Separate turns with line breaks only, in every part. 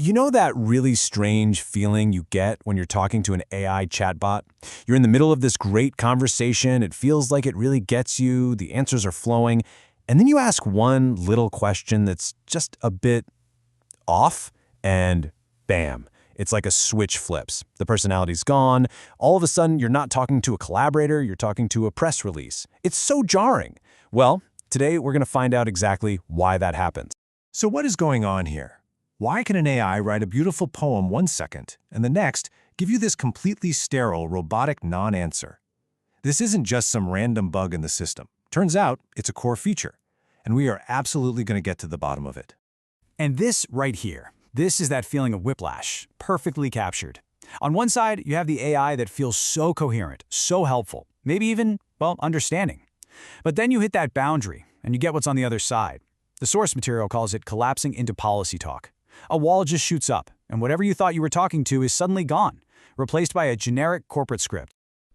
You know that really strange feeling you get when you're talking to an AI chatbot? You're in the middle of this great conversation, it feels like it really gets you, the answers are flowing, and then you ask one little question that's just a bit off, and bam, it's like a switch flips. The personality's gone. All of a sudden, you're not talking to a collaborator, you're talking to a press release. It's so jarring. Well, today we're going to find out exactly why that happens.
So what is going on here? Why can an AI write a beautiful poem 1 second and the next give you this completely sterile, robotic non-answer? This isn't just some random bug in the system. Turns out it's a core feature, and we are absolutely going to get to the bottom of it.
And this right here, this is that feeling of whiplash, perfectly captured. On one side, you have the AI that feels so coherent, so helpful, maybe even, well, understanding. But then you hit that boundary, and you get what's on the other side. The source material calls it collapsing into policy talk. A wall just shoots up, and whatever you thought you were talking to is suddenly gone, replaced by a generic corporate script.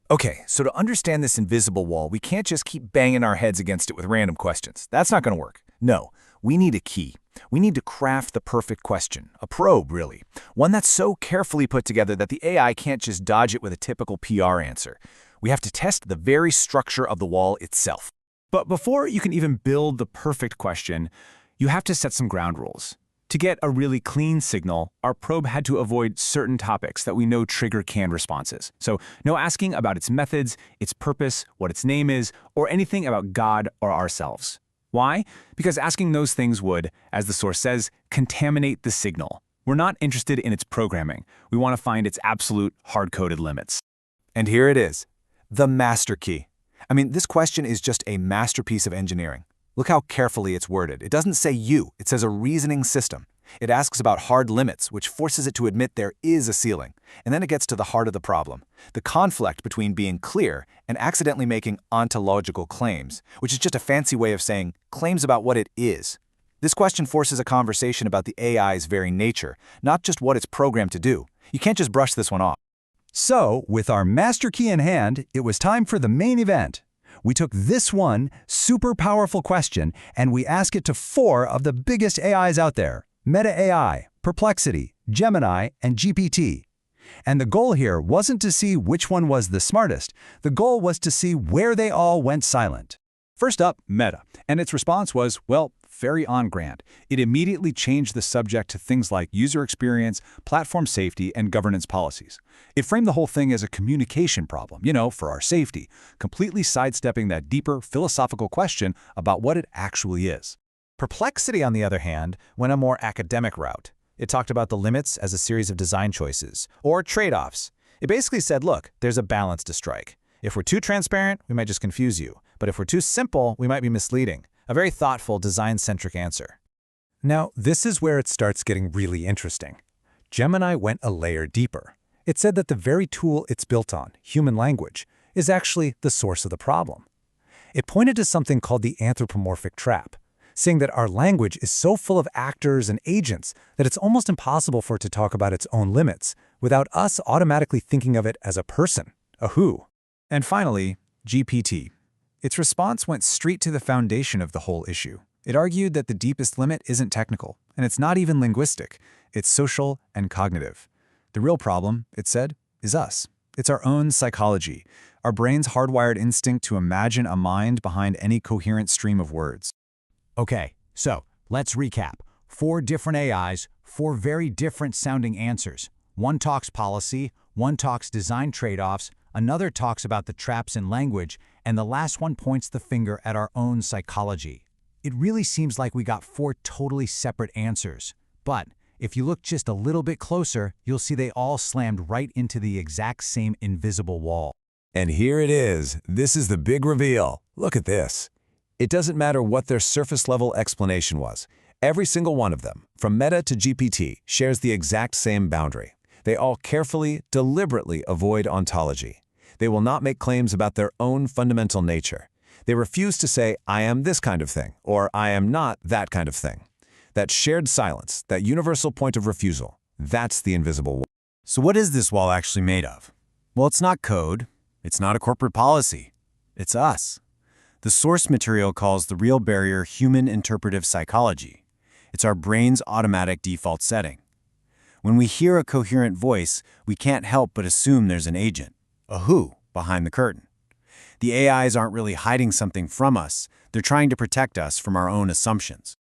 Okay, so to understand this invisible wall, we can't just keep banging our heads against it with random questions. That's not going to work. No, we need a key. We need to craft the perfect question, a probe, really. One that's so carefully put together that the AI can't just dodge it with a typical PR answer. We have to test the very structure of the wall itself.
But before you can even build the perfect question, you have to set some ground rules. To get a really clean signal, our probe had to avoid certain topics that we know trigger canned responses. So no asking about its methods, its purpose, what its name is, or anything about God or ourselves. Why? Because asking those things would, as the source says, contaminate the signal. We're not interested in its programming. We want to find its absolute hard-coded limits.
And here it is, the master key. I mean, this question is just a masterpiece of engineering. Look how carefully it's worded. It doesn't say you, it says a reasoning system. It asks about hard limits, which forces it to admit there is a ceiling. And then it gets to the heart of the problem, the conflict between being clear and accidentally making ontological claims, which is just a fancy way of saying claims about what it is. This question forces a conversation about the AI's very nature, not just what it's programmed to do. You can't just brush this one off.
So, with our master key in hand, it was time for the main event. We took this one super powerful question and we asked it to 4 of the biggest AIs out there: Meta AI, Perplexity, Gemini, and GPT. And the goal here wasn't to see which one was the smartest. The goal was to see where they all went silent.
First up, Meta, and its response was, well, very on-brand. It immediately changed the subject to things like user experience, platform safety, and governance policies. It framed the whole thing as a communication problem, for our safety, completely sidestepping that deeper philosophical question about what it actually is.
Perplexity, on the other hand, went a more academic route. It talked about the limits as a series of design choices, or trade-offs. It basically said, look, there's a balance to strike. If we're too transparent, we might just confuse you. But if we're too simple, we might be misleading. A very thoughtful, design-centric answer.
Now, this is where it starts getting really interesting. Gemini went a layer deeper. It said that the very tool it's built on, human language, is actually the source of the problem. It pointed to something called the anthropomorphic trap, saying that our language is so full of actors and agents that it's almost impossible for it to talk about its own limits without us automatically thinking of it as a person, a who.
And finally, GPT. Its response went straight to the foundation of the whole issue. It argued that the deepest limit isn't technical, and it's not even linguistic. It's social and cognitive. The real problem, it said, is us. It's our own psychology, our brain's hardwired instinct to imagine a mind behind any coherent stream of words.
Okay, so let's recap. 4 different AIs, 4 very different sounding answers. One talks policy, one talks design trade-offs, another talks about the traps in language, and the last one points the finger at our own psychology. It really seems like we got 4 totally separate answers. But if you look just a little bit closer, you'll see they all slammed right into the exact same invisible wall.
And here it is. This is the big reveal. Look at this. It doesn't matter what their surface-level explanation was. Every single one of them, from Meta to GPT, shares the exact same boundary. They all carefully, deliberately avoid ontology. They will not make claims about their own fundamental nature. They refuse to say, I am this kind of thing, or I am not that kind of thing. That shared silence, that universal point of refusal, that's the invisible wall.
So what is this wall actually made of? Well, it's not code. It's not a corporate policy. It's us. The source material calls the real barrier human interpretive psychology. It's our brain's automatic default setting.
When we hear a coherent voice, we can't help but assume there's an agent, a who, behind the curtain. The AIs aren't really hiding something from us. They're trying to protect us from our own assumptions.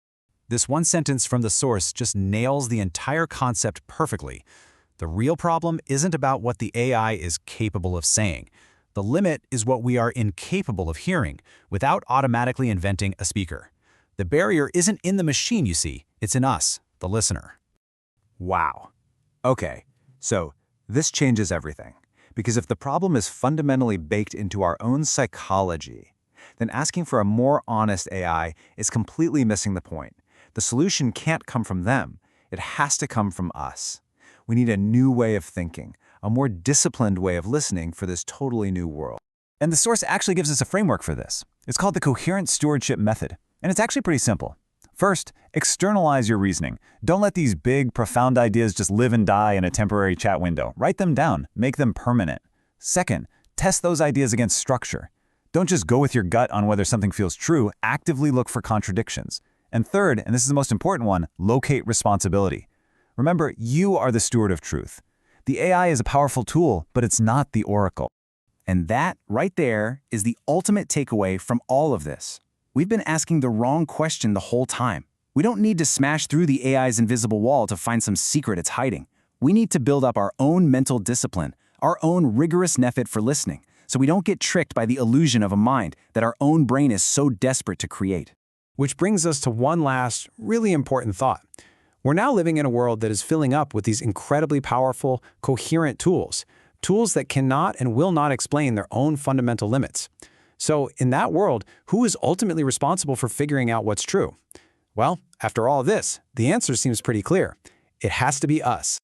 This one sentence from the source just nails the entire concept perfectly. The real problem isn't about what the AI is capable of saying. The limit is what we are incapable of hearing without automatically inventing a speaker. The barrier isn't in the machine, you see. It's in us, the listener.
Wow. Okay, so this changes everything. Because if the problem is fundamentally baked into our own psychology, then asking for a more honest AI is completely missing the point. The solution can't come from them. It has to come from us. We need a new way of thinking, a more disciplined way of listening for this totally new world.
And the source actually gives us a framework for this. It's called the Coherent Stewardship Method, and it's actually pretty simple. First, externalize your reasoning. Don't let these big, profound ideas just live and die in a temporary chat window. Write them down. Make them permanent. Second, test those ideas against structure. Don't just go with your gut on whether something feels true. Actively look for contradictions. And third, and this is the most important one, locate responsibility. Remember, you are the steward of truth. The AI is a powerful tool, but it's not the oracle.
And that, right there, is the ultimate takeaway from all of this. We've been asking the wrong question the whole time. We don't need to smash through the AI's invisible wall to find some secret it's hiding. We need to build up our own mental discipline, our own rigorous method for listening, so we don't get tricked by the illusion of a mind that our own brain is so desperate to create.
Which brings us to one last, really important thought. We're now living in a world that is filling up with these incredibly powerful, coherent tools that cannot and will not explain their own fundamental limits. So in that world, who is ultimately responsible for figuring out what's true? Well, after all this, the answer seems pretty clear. It has to be us.